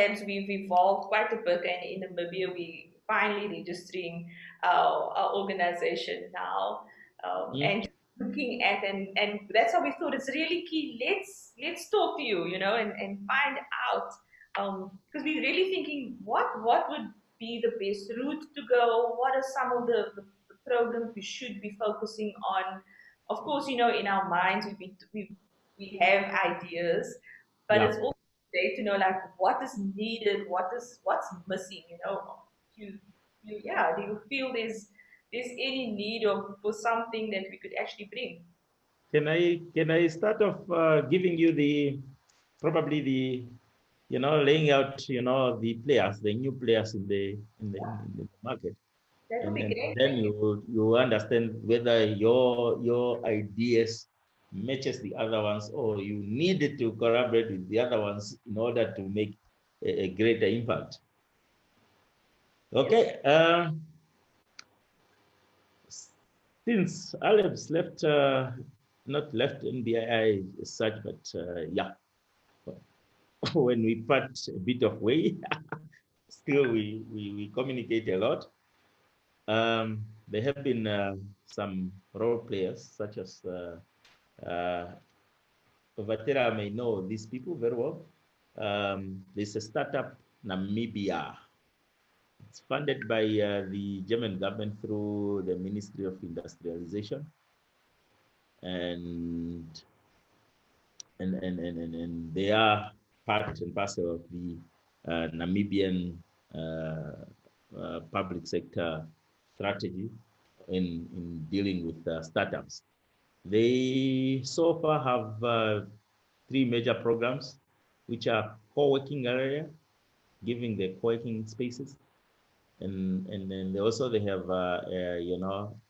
RLabs, we've evolved quite a bit, and in Namibia, we finally registering our organization now, Mm. and looking at and that's how we thought it's really key. Let's talk to you, and find out because we're really thinking what would be the best route to go. What are some of the programs we should be focusing on? Of course, in our minds we have ideas, but Yeah. it's also great to know like what is needed, what's missing. Do you feel there's any need of for something that we could actually bring? Can I start off giving you the probably the laying out the players, the new players in the market, That would be and great. then Thank you. you understand whether your ideas matches the other ones, or you need to collaborate with the other ones in order to make a greater impact. Yes. Okay. Since Alex left, not left NBI as such, but yeah, when we part a bit of way, still we communicate a lot. There have been some role players such as Vatera may know these people very well. There's a startup, Namibia. It's funded by the German government through the Ministry of Industrialization, and and they are part and parcel of the Namibian public sector strategy in dealing with startups. They so far have three major programs, which are co-working area, giving the co-working spaces, and then they have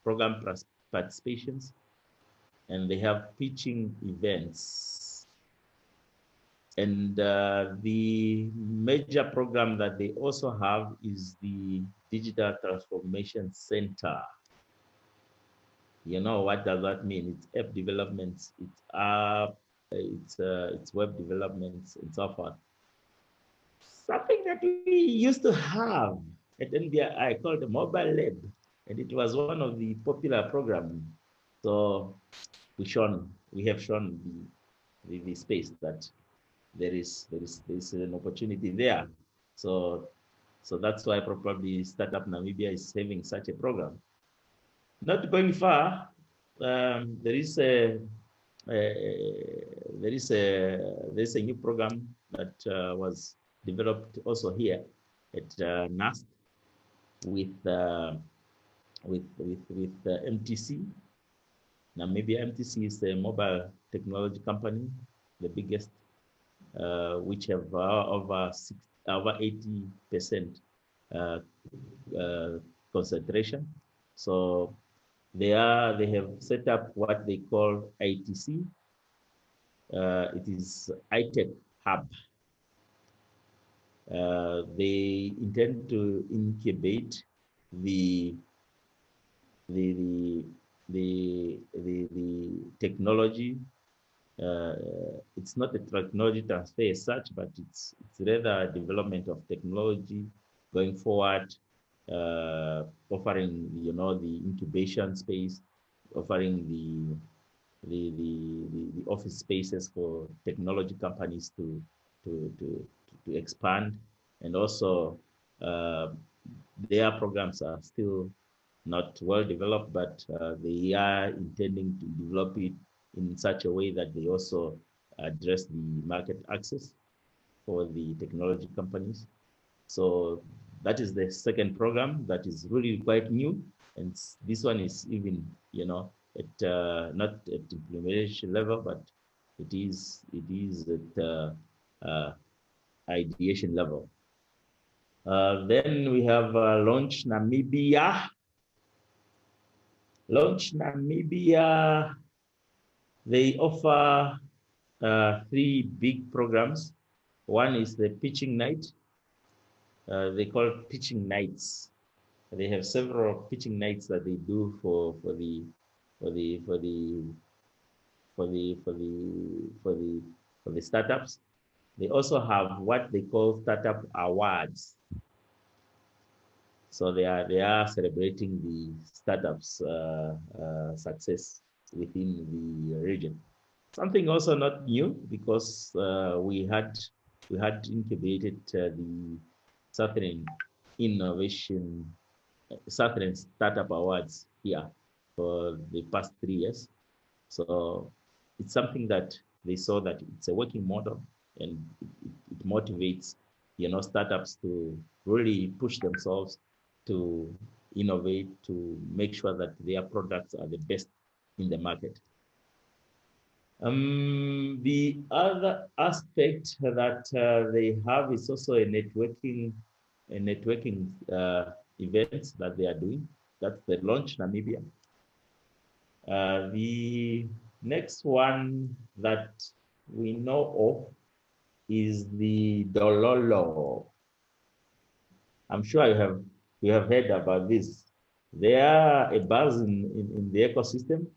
program participations, and they have pitching events. And the major program that they also have is the Digital Transformation Center. You know what does that mean? It's app developments, it's app, it's web developments, and so forth. Something that we used to have at NBI called the Mobile Lab, and it was one of the popular programs. So we have shown the space that there is an opportunity there. So that's why probably Startup Namibia is having such a program. Not going far, there is a new program that was developed also here at NAST with MTC. Namibia MTC is a mobile technology company, the biggest, which have over 80% uh, uh, concentration. So they have set up what they call ITC. It is iTech Hub. They intend to incubate the the the technology. It's not a technology transfer as such, but it's rather development of technology going forward, offering the incubation space, offering the office spaces for technology companies to expand, and also uh, their programs are still not well developed, but they are intending to develop it in such a way that they also address the market access for the technology companies. So that is the second program that is really quite new, and this one is even at not at implementation level, but it is at ideation level. Then we have Launch Namibia. Launch Namibia. They offer three big programs. One is the pitching night. They call it pitching nights. They have several pitching nights that they do for the for the for the for the for the for the startups. They also have what they call startup awards. So they are celebrating the startups' success within the region. Something also not new because we had incubated the Southern Innovation Southern Startup Awards here for the past 3 years. So it's something that they saw that it's a working model and it motivates, startups to really push themselves to innovate, to make sure that their products are the best in the market. The other aspect that they have is also a networking event that they are doing. That's the Launch Namibia. The next one that we know of is the Dololo. I'm sure you have heard about this. They are a buzz in the ecosystem.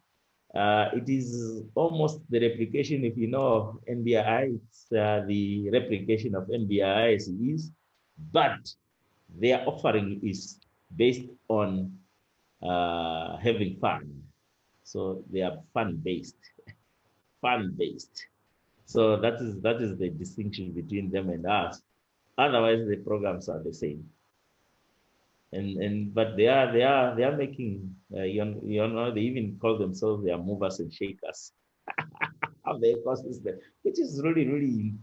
It is almost the replication, if you know NBI, it's the replication of NBI as it is, but their offering is based on having fun. So they are fun based. So that is the distinction between them and us. Otherwise, the programs are the same. And but they are making they even call themselves they are movers and shakers of the ecosystem, which is really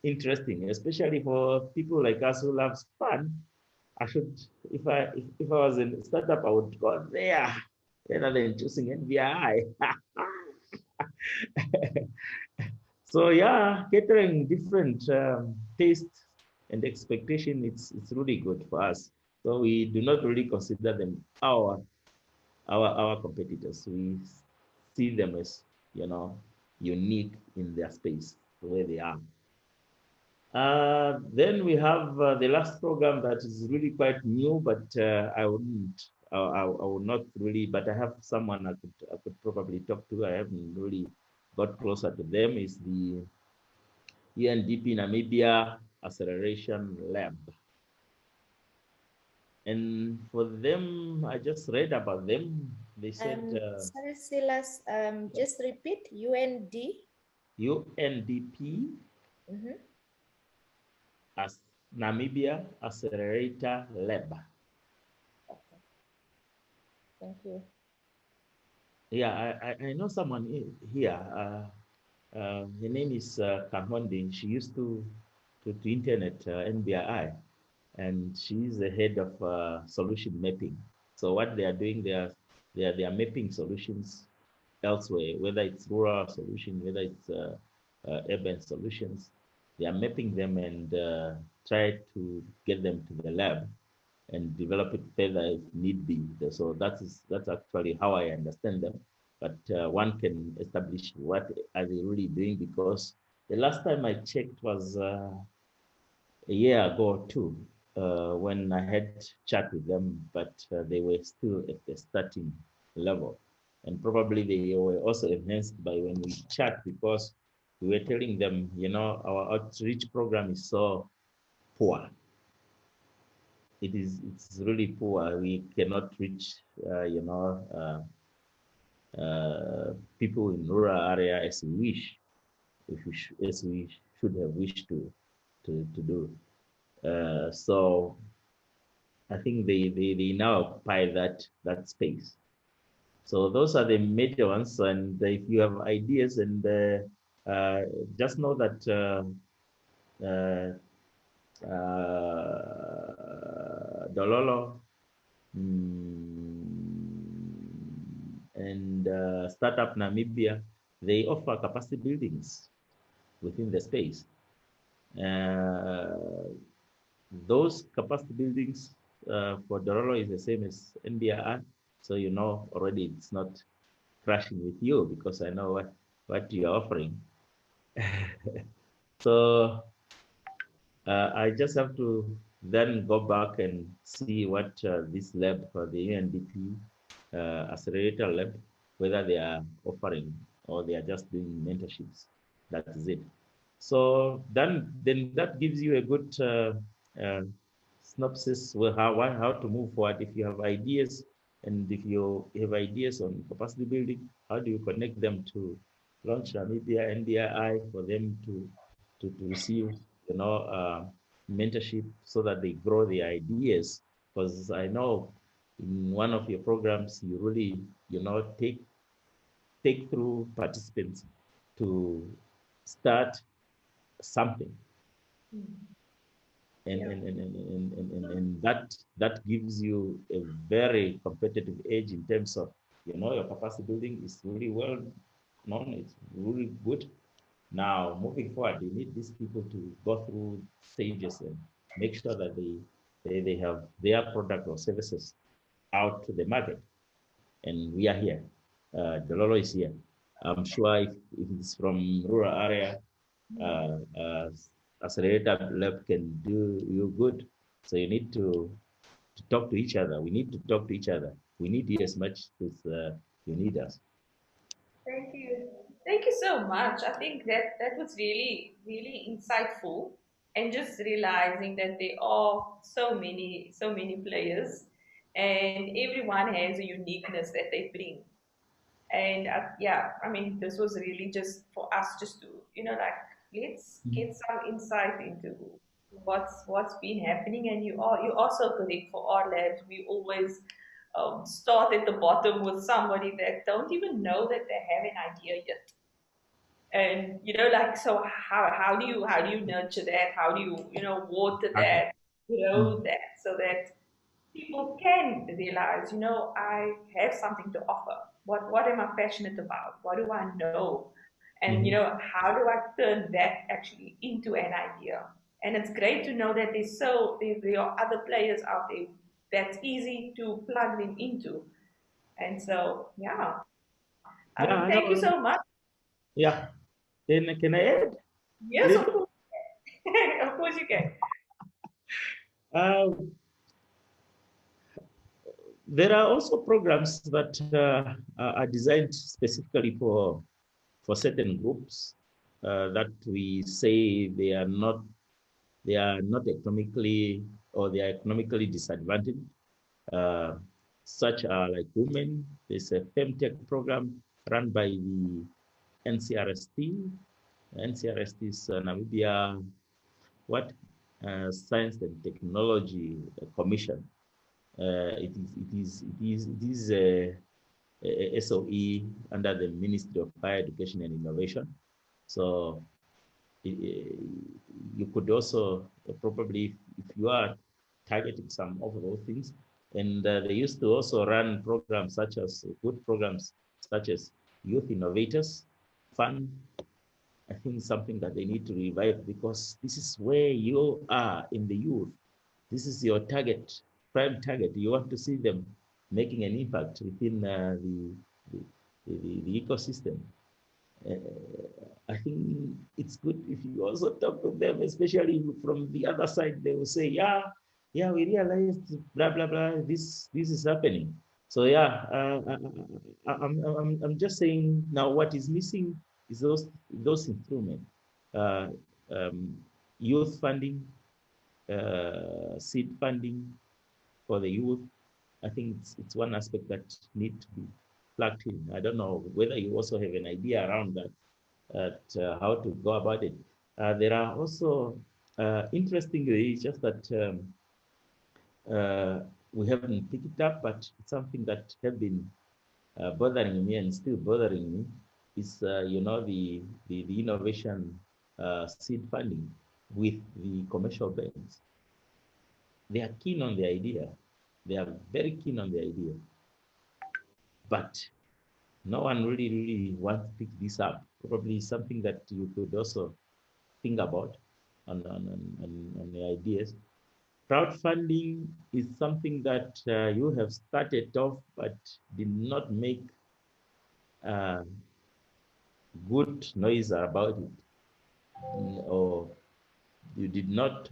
interesting, especially for people like us who loves fun. I should if I was in a startup, I would go there rather than choosing NBI. So yeah, catering different tastes and expectation, it's really good for us. So we do not really consider them our competitors. We see them as unique in their space where they are. Then we have the last program that is really quite new, but I would not really, but I have someone I could probably talk to. I haven't really got closer to them. Is the UNDP Namibia Acceleration Lab. And for them, I just read about them. They said Sorry, Silas, just repeat UNDP Mm-hmm. as Namibia Accelerator Lab. Okay, thank you. Yeah, I know someone here. Her name is Kahonde. She used to internet NBI, and she's the head of solution mapping. So what they are doing, they are mapping solutions elsewhere, whether it's rural solution, whether it's urban solutions. They are mapping them and try to get them to the lab and develop it further if need be. So that's actually how I understand them. But one can establish what are they really doing, because the last time I checked was a year ago or two, when I had chat with them, but they were still at the starting level. And probably they were also enhanced by when we chat, because we were telling them, our outreach program is so poor. It's really poor. We cannot reach, people in rural area as we wish, as we should have wished to do. So I think they now occupy that space. So those are the major ones. And if you have ideas, and just know that uh, Dololo, and Startup Namibia, they offer capacity buildings within the space. Uh, those capacity buildings for Dorolo is the same as NBR. So already it's not crashing with you, because I know what you're offering. So I just have to then go back and see what this lab for the UNDP accelerator lab, whether they are offering or they are just doing mentorships. That is it. So then that gives you a good uh, synopsis with how to move forward. If you have ideas, and if you have ideas on capacity building, how do you connect them to launch Namibia NDI for them to receive, mentorship so that they grow their ideas? Because I know in one of your programs you really, take through participants to start something, Mm. and Yeah. and, and, and, and, and that gives you a very competitive edge in terms of, your capacity building is really well known, it's really good. Now moving forward, you need these people to go through stages and make sure that they have their product or services out to the market. And we are here. Delolo is here. I'm sure if it's from rural area, uh, uh, accelerator lab can do you good. So you need to talk to each other. We need to talk to each other. We need you as much as you need us. Thank you. Thank you so much. I think that was really, really insightful. And just realizing that there are so many players, and everyone has a uniqueness that they bring. And yeah, I mean, this was really just for us just to, like, let's Mhm. get some insight into what's been happening. And you also correct for our labs. We always start at the bottom with somebody that don't even know that they have an idea yet. And like, so how do you nurture that? How do you water Okay. that, grow that, so that people can realize, I have something to offer. What am I passionate about? What do I know? And Mhm. how do I turn that actually into an idea? And it's great to know that there are other players out there that's easy to plug them into. And so, yeah, I Yeah, mean, I thank you know. so much. Yeah. Then can I add a Yes, of little? course. Of course you can. Uh, there are also programs that are designed specifically for certain groups that we say they are not economically, or they are economically disadvantaged. Uh, Such are like women. There's a FemTech program run by the NCRST. NCRST is Namibia what Science and Technology Commission. It is a SOE under the Ministry of Higher Education and Innovation. So you could also probably, if you are targeting some of those things, and they used to also run programs such as good programs such as Youth Innovators Fund. I think something that they need to revive, because this is where you are in the youth. This is your target, prime target. You want to see them making an impact within the ecosystem. uh, I think it's good if you also talk to them, especially from the other side. They will say, "Yeah, yeah, we realized blah blah blah. This is happening." So yeah, I'm just saying now. What is missing is those instruments, uh, um, youth funding, seed funding for the youth. I think it's one aspect that need to be plugged in. I don't know whether you also have an idea around that, at how to go about it. There are also, interestingly, it's just that uh, we haven't picked it up, but it's something that have been bothering me and still bothering me. Is the innovation seed funding with the commercial banks. They are keen on the idea. They are very keen on the idea, but no one really wants to pick this up. Probably something that you could also think about on the ideas. Crowdfunding is something that you have started off but did not make uh, good noise about it, or you did not,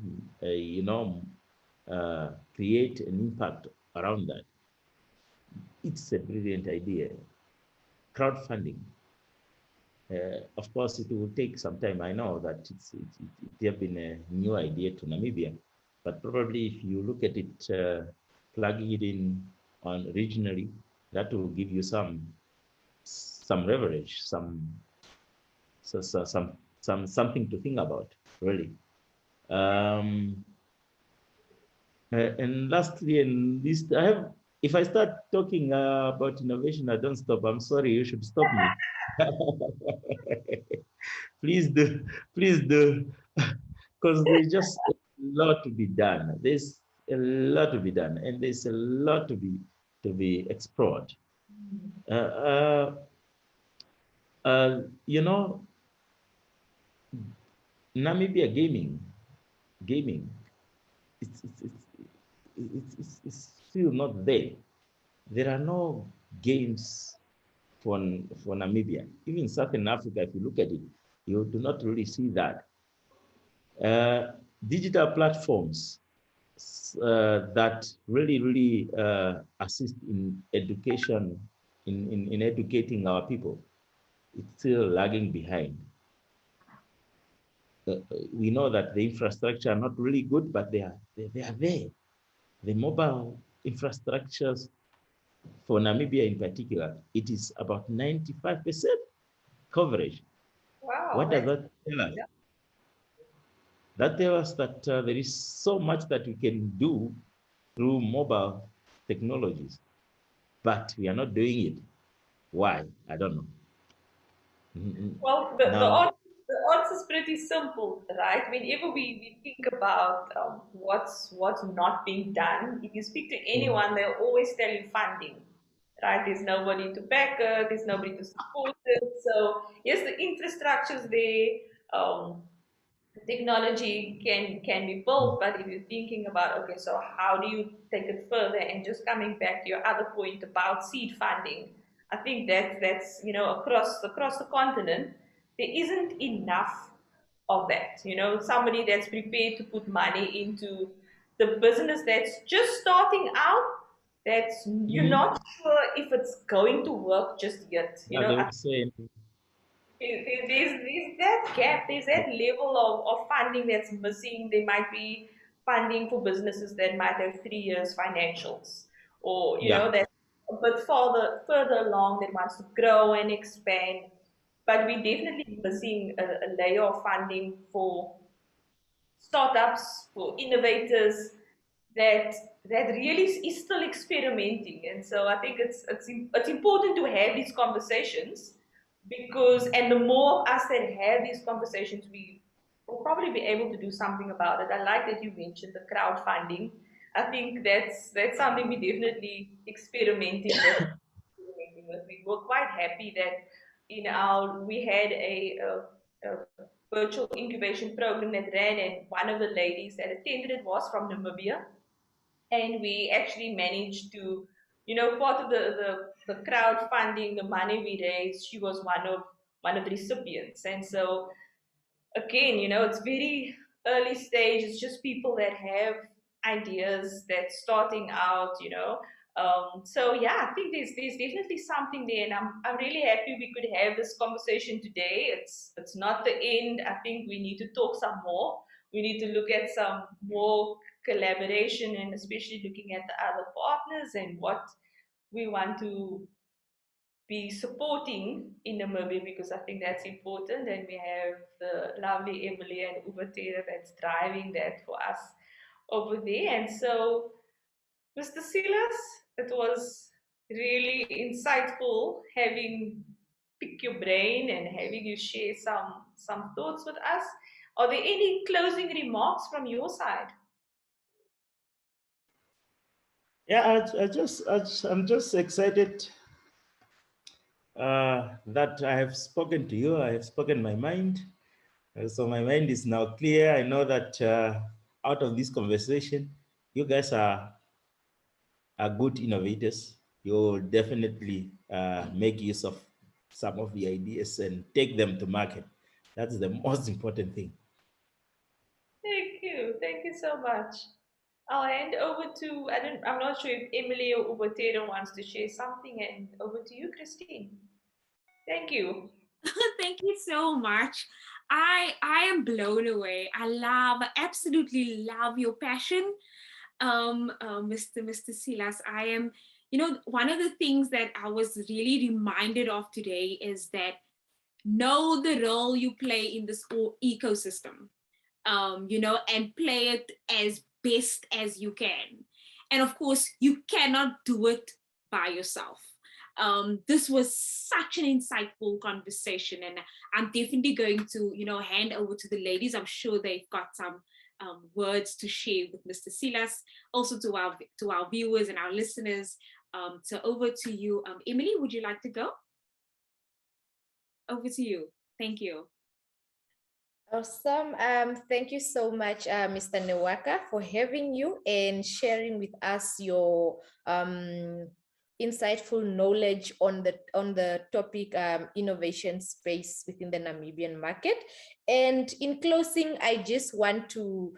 create an impact around that. It's a brilliant idea. Crowdfunding. Of course, it will take some time. I know that it have been a new idea to Namibia, but probably if you look at it, plugging it in on regionally, that will give you some leverage, some something to think about, really. Um, and lastly, and least, I have. If I start talking about innovation, I don't stop. I'm sorry, you should stop me. Please do, please do, because there's just a lot to be done. There's a lot to be done, and there's a lot to be explored. Uh, uh, you know, Namibia gaming, it's, it's, it's, it's still not there. There are no games for Namibia. Even Southern Africa, if you look at it, you do not really see that. Uh, Digital platforms that really assist in education, in educating our people, it's still lagging behind. We know that the infrastructure are not really good, but they are there. The mobile infrastructures for Namibia in particular, it is about 95% coverage. Wow, What does that's that tell us? yeah. That tells us that there is so much that we can do through mobile technologies, but we are not doing it. Why? I don't know. Well, Now, the answer is pretty simple, right? Whenever we think about what's not being done, if you speak to anyone, they'll always tell you funding, right? There's nobody to back it, there's nobody to support it. So yes, the infrastructure's there. Technology can be built, but if you're thinking about, okay, so how do you take it further? And just coming back to your other point about seed funding, I think that's across the continent there isn't enough of that. Somebody that's prepared to put money into the business that's just starting out, that's you're mhm, not sure if it's going to work just yet. yeah, they will say, There's that gap, there's that level of funding that's missing. There might be funding for businesses that might have 3 years financials, or yeah, that a bit further along that wants to grow and expand. But we're definitely missing a layer of funding for startups, for innovators that that really is still experimenting. And so I think it's important to have these conversations, because and the more of us that have these conversations, we will probably be able to do something about it. I like that you mentioned the crowdfunding. I think that's something we definitely experimenting with. We were quite happy that we had a virtual incubation program that ran, and one of the ladies that attended it was from Namibia, and we actually managed to, part of the crowdfunding, the money we raised, she was one of the recipients. And so again, it's very early stage. It's just people that have ideas that's starting out. So yeah, I think there's definitely something there, and I'm really happy we could have this conversation today. It's not the end. I think we need to talk some more. We need to look at some more collaboration, and especially looking at the other partners and what we want to be supporting in Namibia, because I think that's important. And we have the lovely Emily and Uvatera that's driving that for us over there. And so, Mr. Silas, it was really insightful having pick your brain and having you share some thoughts with us. Are there any closing remarks from your side? yeah. I'm just excited that I have spoken to you. I have spoken my mind. So my mind is now clear. I know that out of this conversation, you guys are good innovators. You'll definitely make use of some of the ideas and take them to market. That's the most important thing. Thank you. Thank you so much. I'll hand over to, I'm not sure if Emily or Ubatera wants to share something, and over to you, Christine. Thank you. Thank you so much. I am blown away. I absolutely love your passion, Mr. Silas. I am, one of the things that I was really reminded of today is that know the role you play in this ecosystem, and play it as best as you can. And of course, you cannot do it by yourself. This was such an insightful conversation, and I'm definitely going to, hand over to the ladies. I'm sure they've got some words to share with Mr. Silas, also to our viewers and our listeners. So over to you, Emily. Would you like to go? Over to you. Thank you. Awesome. Thank you so much, Mr. Newaka, for having you and sharing with us your insightful knowledge on the topic innovation space within the Namibian market. And in closing, I just want to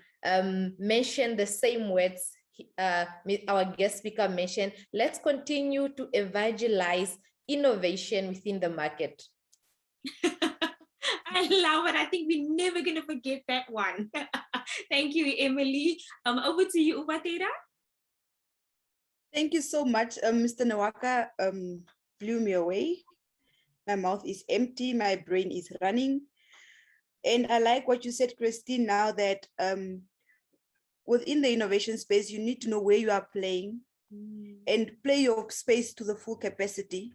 mention the same words our guest speaker mentioned. Let's continue to evangelize innovation within the market. I love it. I think we're never going to forget that one. Thank you, Emily. Over to you, Ubatera. Thank you so much, Mr. Nawaka. Blew me away. My mouth is empty. My brain is running. And I like what you said, Christine, now that within the innovation space, you need to know where you are playing and play your space to the full capacity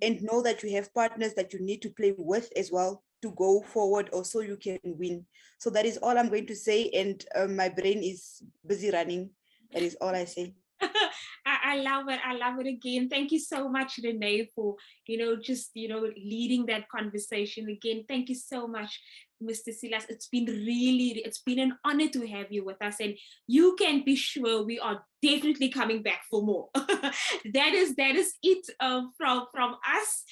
and know that you have partners that you need to play with as well to go forward or so you can win. So that is all I'm going to say. And my brain is busy running. That is all I say. I love it. I love it again. Thank you so much, Renee, for, just, leading that conversation again. Thank you so much, Mr. Silas. It's been an honor to have you with us. And you can be sure we are definitely coming back for more. that is it from us.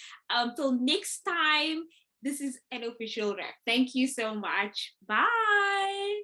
Till next time, this is an official wrap. Thank you so much. Bye.